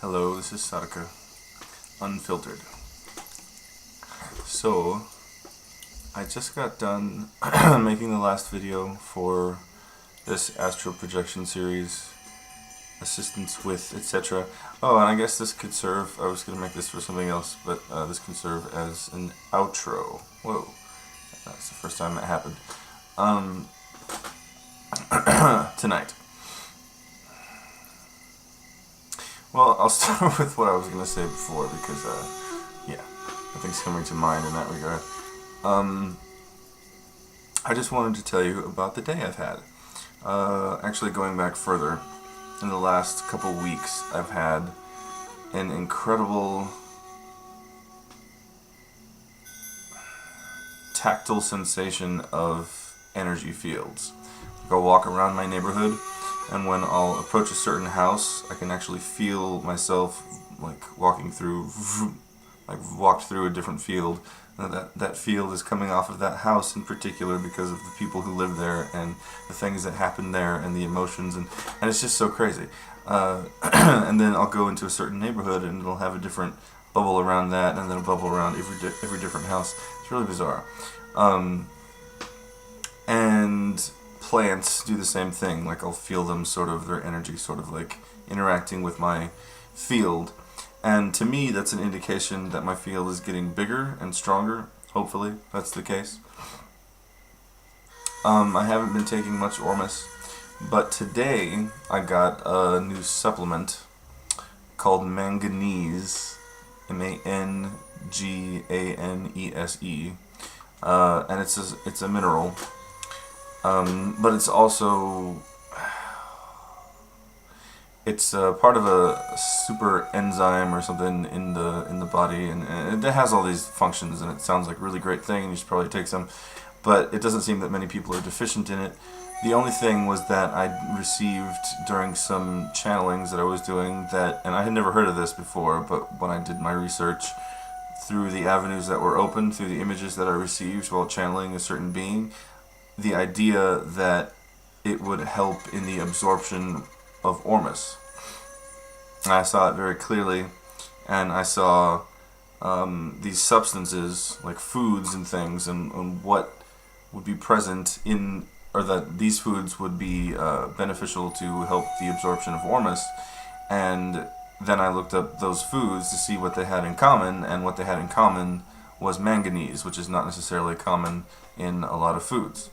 Hello, this is Sarka, unfiltered. So, I just got done making the last video for this Astral Projection series, assistance with, etc. Oh, and I guess this could serve, I was going to make this for something else, but this can serve as an outro. Whoa, that's the first time that happened. Tonight. Well, I'll start with what I was going to say before because, yeah, nothing's coming to mind in that regard. I just wanted to tell you about the day I've had. Actually, going back further, in the last couple weeks, I've had an incredible tactile sensation of energy fields. I'll walk around my neighborhood, and when I'll approach a certain house, I can actually feel myself like walking through, like walked through a different field. And that field is coming off of that house in particular because of the people who live there and the things that happen there and the emotions, and it's just so crazy. And then I'll go into a certain neighborhood and it'll have a different bubble around that, and then a bubble around every different house. It's really bizarre. And plants do the same thing. Like I'll feel them sort of, their energy sort of like interacting with my field. And to me, that's an indication that my field is getting bigger and stronger. Hopefully, that's the case. I haven't been taking much Ormus, but today I got a new supplement called manganese, M-A-N-G-A-N-E-S-E, and it's a mineral, but it's also it's part of a super enzyme or something in the body, and it has all these functions, and it sounds like a really great thing, and you should probably take some, but it doesn't seem that many people are deficient in it. The only thing was that I received during some channelings that I was doing that, and I had never heard of this before, but when I did my research through the avenues that were open, through the images that I received while channeling a certain being, the idea that it would help in the absorption of Ormus. I saw it very clearly, and I saw these substances, like foods and things, and what would be present in, or that these foods would be beneficial to help the absorption of Ormus. And then I looked up those foods to see what they had in common, and what they had in common was manganese, which is not necessarily common in a lot of foods.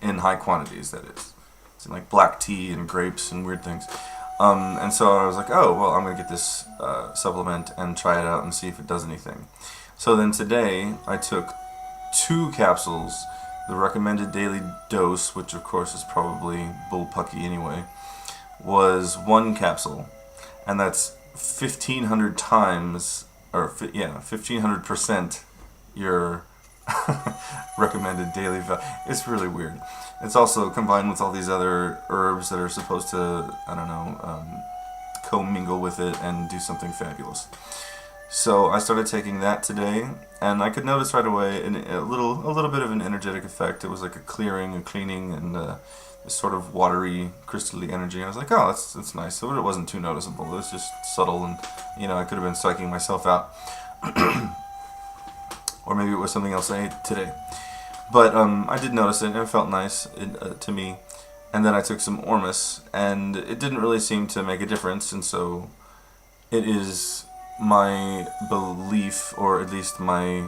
In high quantities, that is. It's in like black tea and grapes and weird things. And so I was like, oh, well, I'm going to get this supplement and try it out and see if it does anything. So then today I took 2 capsules. The recommended daily dose, which of course is probably bullpucky anyway, was 1 capsule. And that's 1,500 times, or 1,500% your recommended daily value. It's really weird. It's also combined with all these other herbs that are supposed to, I don't know, commingle with it and do something fabulous. So I started taking that today, and I could notice right away a little bit of an energetic effect. It was like a clearing, a cleaning, and this sort of watery, crystally energy. And I was like, oh, that's nice. So it wasn't too noticeable. It was just subtle, and I could have been psyching myself out. Or maybe it was something else I ate today. But I did notice it, and it felt nice to me. And then I took some Ormus, and it didn't really seem to make a difference. And so it is my belief, or at least my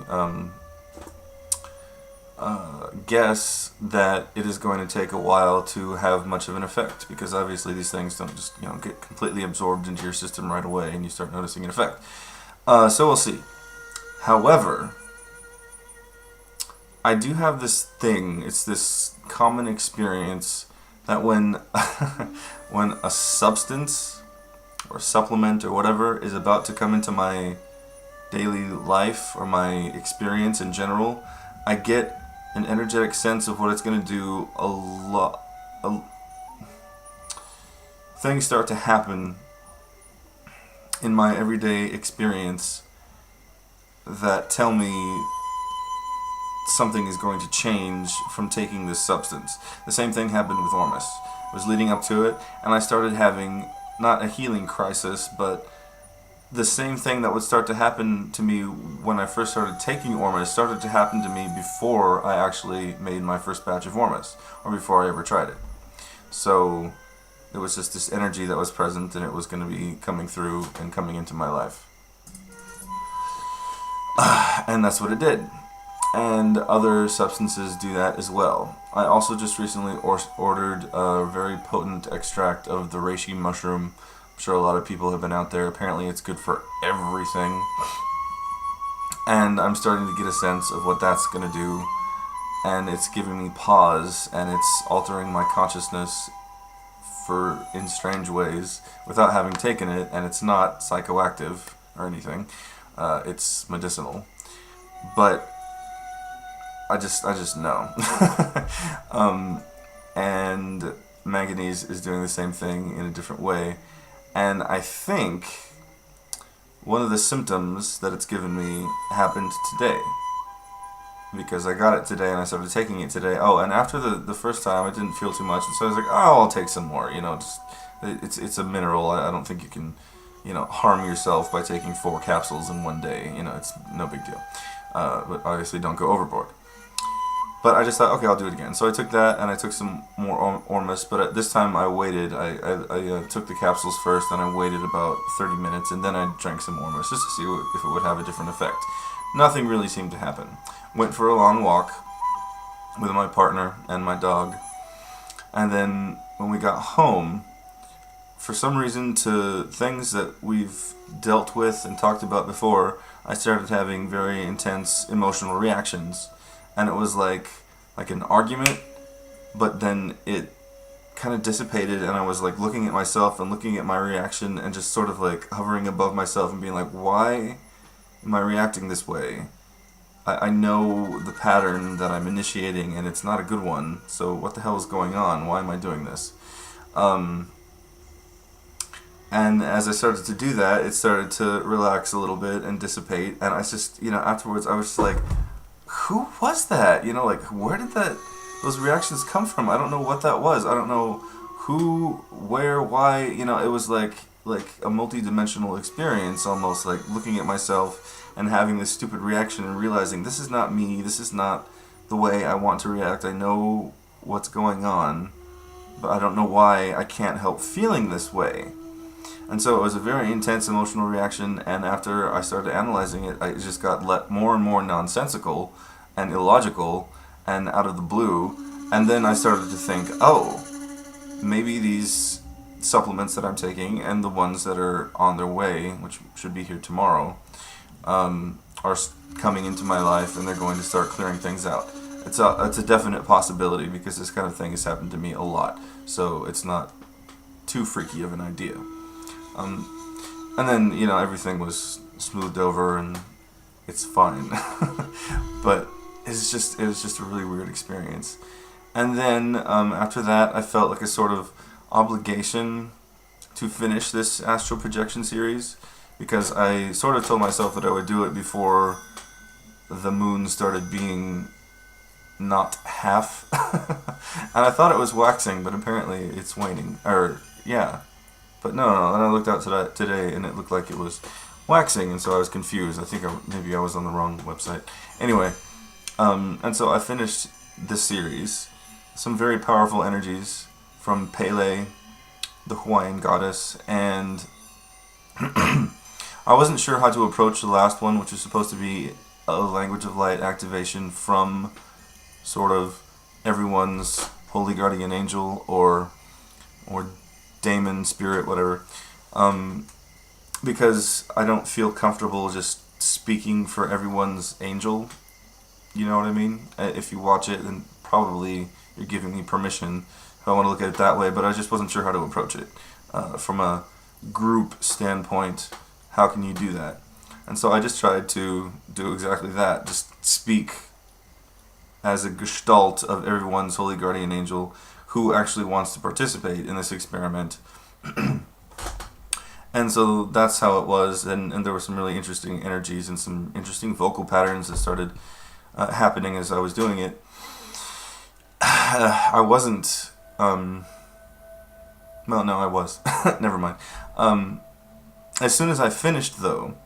guess, that it is going to take a while to have much of an effect, because obviously these things don't just get completely absorbed into your system right away, and you start noticing an effect. So we'll see. However, I do have this thing, it's this common experience that when when a substance or supplement or whatever is about to come into my daily life or my experience in general, I get an energetic sense of what it's going to do. Things start to happen in my everyday experience that tell me something is going to change from taking this substance. The same thing happened with Ormus. I was leading up to it, and I started having not a healing crisis, but the same thing that would start to happen to me when I first started taking Ormus started to happen to me before I actually made my first batch of Ormus, or before I ever tried it. So it was just this energy that was present, and it was going to be coming through and coming into my life. And that's what it did. And other substances do that as well. I also just recently ordered a very potent extract of the reishi mushroom. I'm sure a lot of people have been out there. Apparently it's good for everything. And I'm starting to get a sense of what that's going to do. And it's giving me pause, and it's altering my consciousness in strange ways without having taken it. And it's not psychoactive or anything. It's medicinal. But I just know. And manganese is doing the same thing in a different way. And I think one of the symptoms that it's given me happened today. Because I got it today and I started taking it today. Oh, and after the first time I didn't feel too much. And so I was like, oh, I'll take some more. It's a mineral. I don't think you can, harm yourself by taking 4 capsules in one day. It's no big deal. But obviously don't go overboard. But I just thought, okay, I'll do it again. So I took that, and I took some more Ormus, but this time I waited. I took the capsules first, and I waited about 30 minutes, and then I drank some Ormus, just to see if it would have a different effect. Nothing really seemed to happen. Went for a long walk with my partner and my dog, and then when we got home, for some reason, to things that we've dealt with and talked about before, I started having very intense emotional reactions. And it was like an argument, but then it kind of dissipated, and I was like looking at myself and looking at my reaction and just sort of like hovering above myself and being like, why am I reacting this way? I know the pattern that I'm initiating, and it's not a good one, so what the hell is going on? Why am I doing this? And as I started to do that, it started to relax a little bit and dissipate, and I just, afterwards I was just like, who was that? Where did those reactions come from? I don't know what that was. I don't know who, where, why. It was like a multi-dimensional experience, almost like looking at myself and having this stupid reaction and realizing this is not me. This is not the way I want to react. I know what's going on, but I don't know why I can't help feeling this way. And so it was a very intense emotional reaction, and after I started analyzing it, I just got more and more nonsensical and illogical and out of the blue. And then I started to think, oh, maybe these supplements that I'm taking and the ones that are on their way, which should be here tomorrow, are coming into my life, and they're going to start clearing things out. It's a definite possibility, because this kind of thing has happened to me a lot, so it's not too freaky of an idea. And then, everything was smoothed over and it's fine. But it was just a really weird experience. And then, after that, I felt like a sort of obligation to finish this Astral Projection series, because I sort of told myself that I would do it before the moon started being not half. And I thought it was waxing, but apparently it's waning. But no. And I looked out today, and it looked like it was waxing, and so I was confused. I think maybe I was on the wrong website. Anyway, and so I finished this series. Some very powerful energies from Pele, the Hawaiian goddess, and I wasn't sure how to approach the last one, which is supposed to be a language of light activation from sort of everyone's holy guardian angel or daemon, spirit, whatever, because I don't feel comfortable just speaking for everyone's angel. You know what I mean? If you watch it, then probably you're giving me permission if I want to look at it that way, but I just wasn't sure how to approach it. From a group standpoint, how can you do that? And so I just tried to do exactly that, just speak as a gestalt of everyone's holy guardian angel who actually wants to participate in this experiment. And so that's how it was, and there were some really interesting energies and some interesting vocal patterns that started happening as I was doing it. I wasn't Well, no, I was. Never mind. As soon as I finished, though,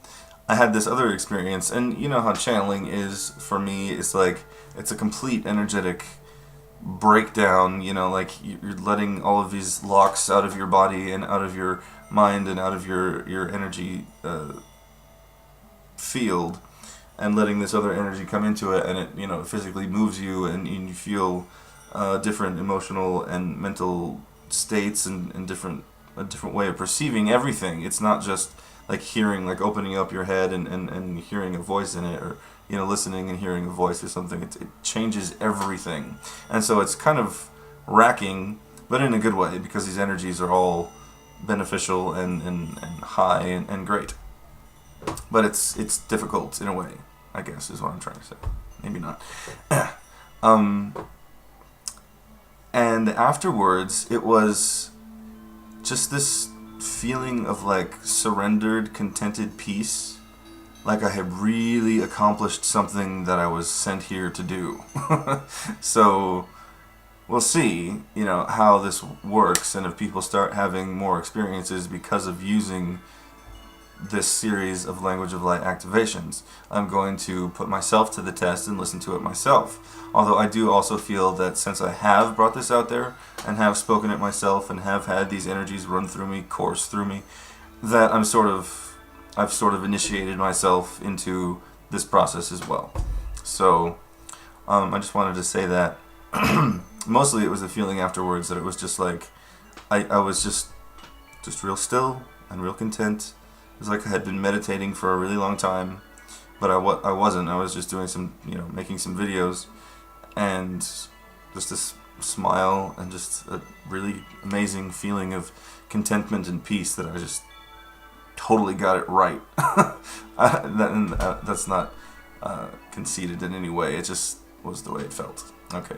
I had this other experience, and you know how channeling is for me. It's like it's a complete energetic breakdown. You know, like you're letting all of these locks out of your body and out of your mind and out of your energy field, and letting this other energy come into it, and it physically moves you, and you feel different emotional and mental states and a different way of perceiving everything. It's not just like hearing, like opening up your head and hearing a voice in it, or listening and hearing a voice or something. It changes everything, and so it's kind of racking, but in a good way, because these energies are all beneficial and high and great. But it's difficult in a way, I guess, is what I'm trying to say. Maybe not. And afterwards, it was just this feeling of like surrendered, contented peace. Like I had really accomplished something that I was sent here to do. So we'll see, how this works, and if people start having more experiences because of using this series of Language of Light activations. I'm going to put myself to the test and listen to it myself. Although I do also feel that since I have brought this out there and have spoken it myself and have had these energies run through me, course through me, that I've sort of initiated myself into this process as well. So I just wanted to say that mostly it was the feeling afterwards that it was just like I was just real still and real content. It was like I had been meditating for a really long time, but I wasn't. I was just doing some, making some videos, and just this smile and just a really amazing feeling of contentment and peace that I just totally got it right. That's not conceited in any way. It just was the way it felt. Okay.